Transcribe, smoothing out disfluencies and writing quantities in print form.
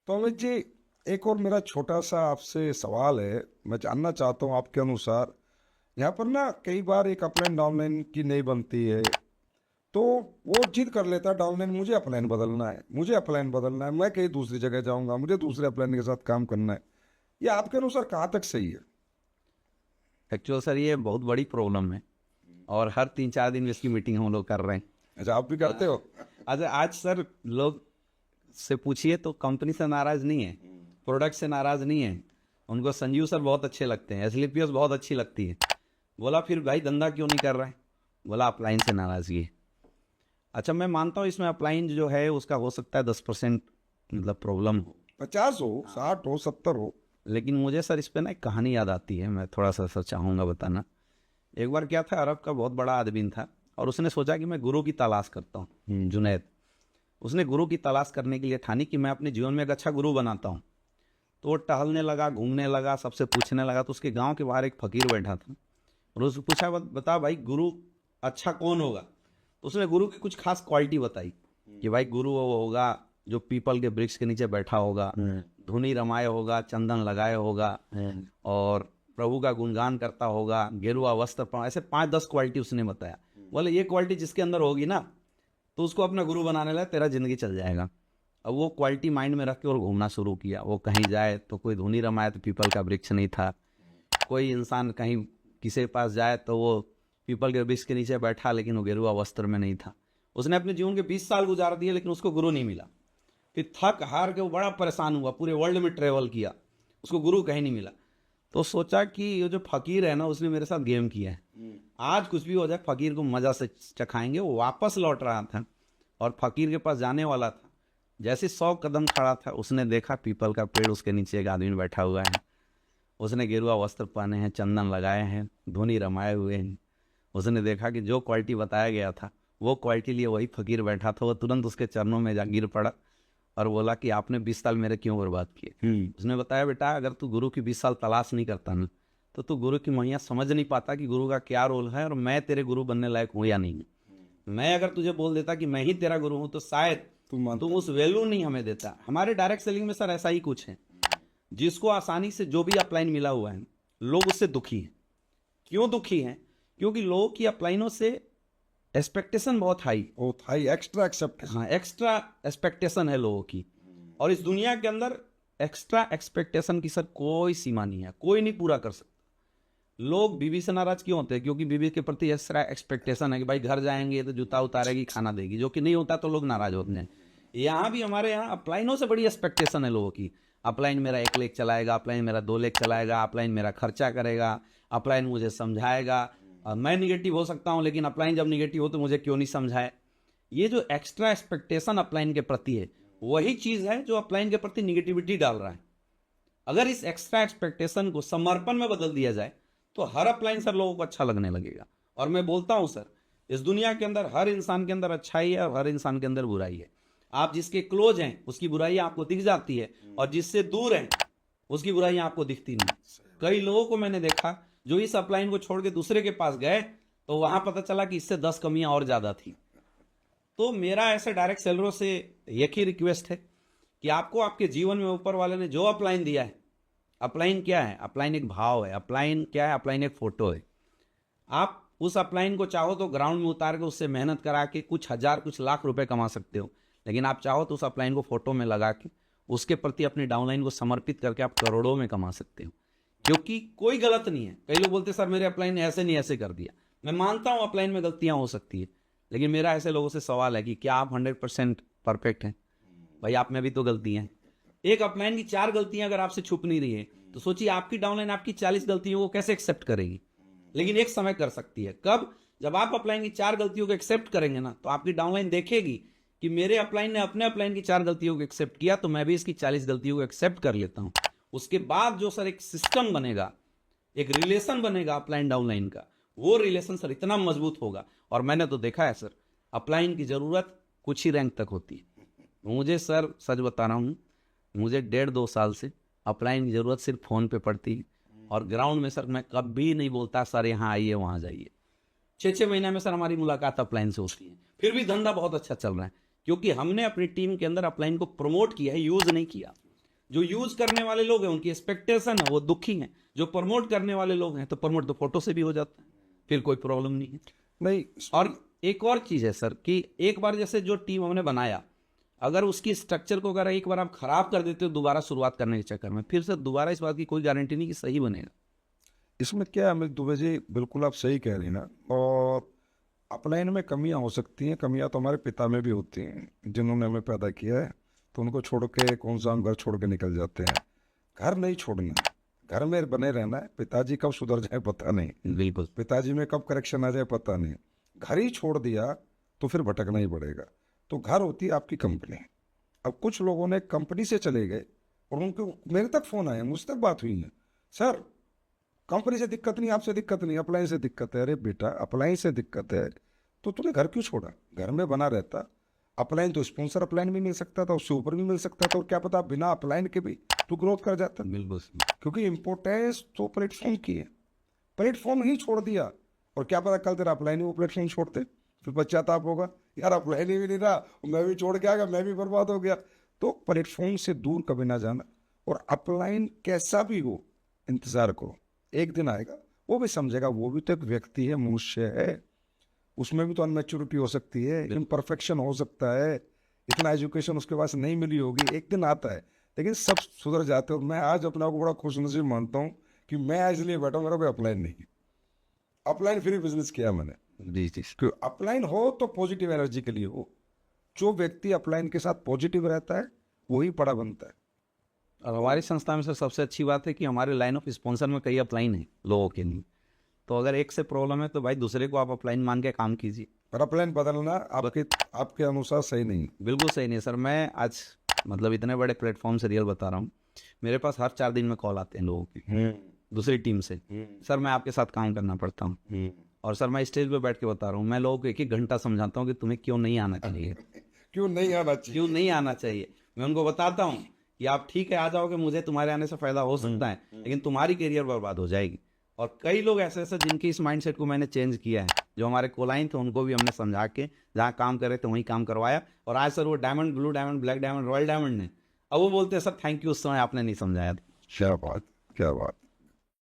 तो अमित जी, एक और मेरा छोटा सा आपसे सवाल है। मैं जानना चाहता हूँ आपके अनुसार, यहाँ पर ना कई बार एक अपलाइन डाउनलाइन की नहीं बनती है, तो वो जिद कर लेता है डाउनलाइन मुझे अपलाइन बदलना है, मुझे अपलाइन बदलना है, मैं कहीं दूसरी जगह जाऊंगा, मुझे दूसरे अपलाइन के साथ काम करना है। ये आपके अनुसार कहाँ तक सही है? एक्चुअल सर ये बहुत बड़ी प्रॉब्लम है और हर 3-4 दिन इसकी मीटिंग हम लोग कर रहे हैं। अच्छा, आप भी करते हो? अच्छा आज सर लोग से पूछिए तो कंपनी से नाराज नहीं है, प्रोडक्ट से नाराज नहीं है, उनको संजीव सर बहुत अच्छे लगते हैं, एसलीपीएस बहुत अच्छी लगती है। बोला फिर भाई धंधा क्यों नहीं कर रहा है? बोला अपलाइन से नाराजगी है। अच्छा मैं मानता हूँ इसमें अपलाइन जो है उसका हो सकता है 10% मतलब प्रॉब्लम हो, 50 हो, 60 हो, 70 हो। लेकिन मुझे सर इस पे ना एक कहानी याद आती है, मैं थोड़ा सा सर चाहूँगा बताना। एक बार क्या था, अरब का बहुत बड़ा आदमी था और उसने सोचा कि मैं गुरु की तलाश करता हूँ, जुनैद। उसने गुरु की तलाश करने के लिए ठानी कि मैं अपने जीवन में एक अच्छा गुरु बनाता हूँ। तो वो टहलने लगा, घूमने लगा, सबसे पूछने लगा। तो उसके गांव के बाहर एक फकीर बैठा था और उससे पूछा, बता भाई गुरु अच्छा कौन होगा? तो उसने गुरु की कुछ खास क्वालिटी बताई कि भाई गुरु वो होगा जो पीपल के वृक्ष के नीचे बैठा होगा, धुनी रमाए होगा, चंदन लगाए होगा और प्रभु का गुणगान करता होगा, गेरुआ वस्त्र पहना। ऐसे 5-10 क्वालिटी उसने बताया। बोले ये क्वालिटी जिसके अंदर होगी ना तो उसको अपना गुरु बनाने लगा, तेरा जिंदगी चल जाएगा। अब वो क्वालिटी माइंड में रख के और घूमना शुरू किया। वो कहीं जाए तो कोई धुनी रमाए तो पीपल का वृक्ष नहीं था, कोई इंसान कहीं किसी के पास जाए तो वो पीपल के वृक्ष के नीचे बैठा लेकिन वो गेरुआ वस्त्र में नहीं था। उसने अपने जीवन के 20 साल गुजार दिए लेकिन उसको गुरु नहीं मिला। फिर थक हार के वो बड़ा परेशान हुआ, पूरे वर्ल्ड में ट्रेवल किया, उसको गुरु कहीं नहीं मिला। तो सोचा कि ये जो फकीर है ना उसने मेरे साथ गेम किया है, आज कुछ भी हो जाए फकीर को मजा से चखाएंगे। वो वापस लौट रहा था और फकीर के पास जाने वाला था। जैसे 100 कदम खड़ा था उसने देखा पीपल का पेड़, उसके नीचे एक आदमी बैठा हुआ है। उसने गेरुआ वस्त्र पहने हैं, चंदन लगाए हैं, धुनी रमाए हुए हैं। उसने देखा कि जो क्वालिटी बताया गया था वो क्वालिटी लिए वही फकीर बैठा था। वो तुरंत उसके चरणों में जा गिर पड़ा और बोला कि आपने 20 साल मेरे क्यों बर्बाद किए? उसने बताया, बेटा अगर तू गुरु की 20 साल तलाश नहीं करता ना तो तू गुरु की महिमा समझ नहीं पाता कि गुरु का क्या रोल है और मैं तेरे गुरु बनने लायक हूँ या नहीं। मैं अगर तुझे बोल देता कि मैं ही तेरा गुरु हूँ तो शायद तुम उस वैल्यू नहीं हमें देता। हमारे डायरेक्ट सेलिंग में सर ऐसा ही कुछ है। जिसको आसानी से जो भी अपलाइन मिला हुआ है लोग उससे दुखी हैं। क्यों दुखी हैं? क्योंकि लोगों की अपलाइनों से एक्सपेक्टेशन बहुत हाई, एक्स्ट्रा एक्सेप्टेशन। हाँ एक्स्ट्रा एक्सपेक्टेशन है लोगों की। और इस दुनिया के अंदर एक्स्ट्रा एक्सपेक्टेशन की सर कोई सीमा नहीं है, कोई नहीं पूरा कर सकता। लोग बीवी से नाराज क्यों होते हैं? क्योंकि बीवी के प्रति एक्स्ट्रा एक्सपेक्टेशन है कि भाई घर जाएंगे तो जूता उतारेगी, खाना देगी, जो कि नहीं होता तो लोग नाराज होते हैं। यहाँ भी हमारे यहाँ अपलाइनों से बड़ी एक्सपेक्टेशन है लोगों की। अपलाइन मेरा 1 लाख चलाएगा, अपलाइन मेरा 2 लाख चलाएगा, अपलाइन मेरा खर्चा करेगा, अपलाइन मुझे समझाएगा। मैं निगेटिव हो सकता हूँ लेकिन अपलाइन जब निगेटिव हो तो मुझे क्यों नहीं समझाए? ये जो एक्स्ट्रा एक्सपेक्टेशन अपलाइन के प्रति है वही चीज है जो अपलाइन के प्रति निगेटिविटी डाल रहा है। अगर इस एक्स्ट्रा एक्सपेक्टेशन को समर्पण में बदल दिया जाए तो हर अपलाइन सर लोगों को अच्छा लगने लगेगा। और मैं बोलता हूं सर, इस दुनिया के अंदर हर इंसान के अंदर अच्छाई है और हर इंसान के अंदर बुराई है। आप जिसके क्लोज हैं उसकी बुराई आपको दिख जाती है और जिससे दूर हैं उसकी बुराई आपको दिखती नहीं। कई लोगों को मैंने देखा जो इस अपलाइन को छोड़ के दूसरे के पास गए तो वहां पता चला कि इससे 10 कमियां और ज्यादा थी। तो मेरा ऐसे डायरेक्ट सेलरों से एक ही रिक्वेस्ट है कि आपको आपके जीवन में ऊपर वाले ने जो अपलाइन दिया है, अपलाइन क्या है? अपलाइन एक भाव है। अपलाइन क्या है? अपलाइन एक फोटो है। आप उस अपलाइन को चाहो तो ग्राउंड में उतार के उससे मेहनत करा के कुछ हजार कुछ लाख रुपए कमा सकते हो, लेकिन आप चाहो तो उस अपलाइन को फोटो में लगा के उसके प्रति अपनी डाउनलाइन को समर्पित करके आप करोड़ों में कमा सकते हो। क्योंकि कोई गलत नहीं है। कई लोग बोलते सर मेरे अपलाइन ने ऐसे नहीं ऐसे कर दिया। मैं मानता हूं अपलाइन में गलतियां हो सकती है, लेकिन मेरा ऐसे लोगों से सवाल है कि क्या आप 100% परफेक्ट हैं? भाई आप में भी तो गलतियां हैं। एक अपलाइन की 4 गलतियां अगर आपसे छुप नहीं रही है तो सोचिए आपकी डाउनलाइन आपकी 40 गलतियों को कैसे एक्सेप्ट करेगी? लेकिन एक समय कर सकती है। कब? जब आप अपलाइन की 4 गलतियों को एक्सेप्ट करेंगे ना तो आपकी डाउनलाइन देखेगी कि मेरे अपलाइन ने अपने अपलाइन की 4 गलतियों को एक्सेप्ट किया तो मैं भी इसकी 40 गलतियों को एक्सेप्ट कर लेता हूं। उसके बाद जो सर एक सिस्टम बनेगा, एक रिलेशन बनेगा अपलाइन डाउनलाइन का, वो रिलेशन सर इतना मजबूत होगा। और मैंने तो देखा है सर, अपलाइन की जरूरत कुछ ही रैंक तक होती है। मुझे सर सच बता रहा हूं, मुझे 1.5-2 साल से अपलाइन की जरूरत सिर्फ फोन पे पड़ती है। और ग्राउंड में सर मैं कभी नहीं बोलता सर यहाँ आइए वहां जाइए। 6-6 महीने में सर हमारी मुलाकात अपलाइन से होती है, फिर भी धंधा बहुत अच्छा चल रहा है क्योंकि हमने अपनी टीम के अंदर अपलाइन को प्रमोट किया है, यूज नहीं किया। जो यूज करने वाले लोग हैं उनकी एक्सपेक्टेशन है वो दुखी हैं, जो प्रमोट करने वाले लोग हैं तो प्रमोट तो फोटो से भी हो जाता है, फिर कोई प्रॉब्लम नहीं है। नहीं, और एक और चीज है सर कि एक बार जैसे जो टीम हमने बनाया, अगर उसकी स्ट्रक्चर को अगर एक बार आप खराब कर देते हो दोबारा शुरुआत करने के चक्कर में, फिर से दोबारा इस बात की कोई गारंटी नहीं कि सही बनेगा। इसमें क्या है अमित दुबे जी, बिल्कुल आप सही कह रही ना। और अपलाइन में कमियां हो सकती हैं, कमियां तो हमारे पिता में भी होती हैं, जिन्होंने हमें पैदा किया है, तो उनको छोड़ के कौन सा हम घर छोड़ के निकल जाते हैं। घर नहीं छोड़ना, घर में बने रहना है। पिताजी कब सुधर जाए पता नहीं, बिल्कुल। पिताजी में कब करेक्शन आ जाए पता नहीं। घर ही छोड़ दिया तो फिर भटकना ही पड़ेगा। तो घर होती है आपकी कंपनी। अब कुछ लोगों ने कंपनी से चले गए और उनको मेरे तक फोन आया, मुझ तक बात हुई है, सर कंपनी से दिक्कत नहीं, आपसे दिक्कत नहीं, अप्लायंस से दिक्कत है। अरे बेटा, अप्लायंस से दिक्कत है तो तूने घर क्यों छोड़ा? घर में बना रहता। अपलाइन तो स्पॉन्सर अपलाइन भी मिल सकता था, उससे ऊपर भी मिल सकता था, और क्या पता बिना अपलाइन के भी तू ग्रोथ कर जाता। बिल्कुल। क्योंकि इंपोर्टेंस तो प्लेटफॉर्म की है। प्लेटफॉर्म ही छोड़ दिया, और क्या पता कल तेरा अपलाइन ही वो प्लेटफॉर्म छोड़ते, फिर पश्चाताप होगा, यार अपलाइन ही भी नहीं रहा, मैं भी छोड़ के आ गया, मैं भी बर्बाद हो गया। तो प्लेटफॉर्म से दूर कभी ना जाना। और अपलाइन कैसा भी हो, इंतजार करो, एक दिन आएगा वो भी समझेगा। वो भी तो एक व्यक्ति है, मनुष्य है, उसमें भी तो अनमेच्योरिटी हो सकती है, इम्परफेक्शन हो सकता है, इतना एजुकेशन उसके पास नहीं मिली होगी, एक दिन आता है। लेकिन सब सुधर जाते हैं। और मैं आज अपने आप को बड़ा खुशनसीब मानता हूँ कि मैं इसलिए बैठा हूँ, मेरा कोई अपलाइन नहीं। अपलाइन फ्री बिजनेस किया मैंने। जी जी। क्यों? अपलाइन हो तो पॉजिटिव एनर्जी के लिए हो। जो व्यक्ति अपलाइन के साथ पॉजिटिव रहता है वही बड़ा बनता है। और हमारी संस्था में सर सबसे अच्छी बात है कि हमारे लाइन ऑफ स्पॉन्सर में कई अपलाइन है लोगों के लिए, तो अगर एक से प्रॉब्लम है तो भाई दूसरे को आप अपलाइन मान के काम कीजिए। पर अपलाइन बदलना आपके अनुसार सही नहीं। बिल्कुल सही नहीं सर। मैं आज मतलब इतने बड़े प्लेटफॉर्म से रियल बता रहा हूँ, मेरे पास हर 4 दिन में कॉल आते हैं लोगों की दूसरी टीम से, सर मैं आपके साथ काम करना पड़ता हूँ। और सर मैं स्टेज पे बैठ के बता रहा हूँ, मैं लोगों को 1-1 घंटा समझाता हूँ कि तुम्हें क्यों नहीं आना चाहिए, क्यों नहीं आना चाहिए, क्यों नहीं आना चाहिए। मैं उनको बताता हूँ कि आप ठीक है आ जाओगे, मुझे तुम्हारे आने से फायदा हो सकता है, लेकिन तुम्हारी करियर बर्बाद हो जाएगी। और कई लोग ऐसे ऐसे जिनकी इस माइंडसेट को मैंने चेंज किया है, जो हमारे कोलाइन थे उनको भी हमने समझा के जहाँ काम करे थे वहीं काम करवाया, और आज सर वो diamond, blue diamond, black diamond, royal diamond ने, अब वो बोलते हैं सर थैंक यू, उस समय आपने नहीं समझाया था। क्या बात, क्या बात।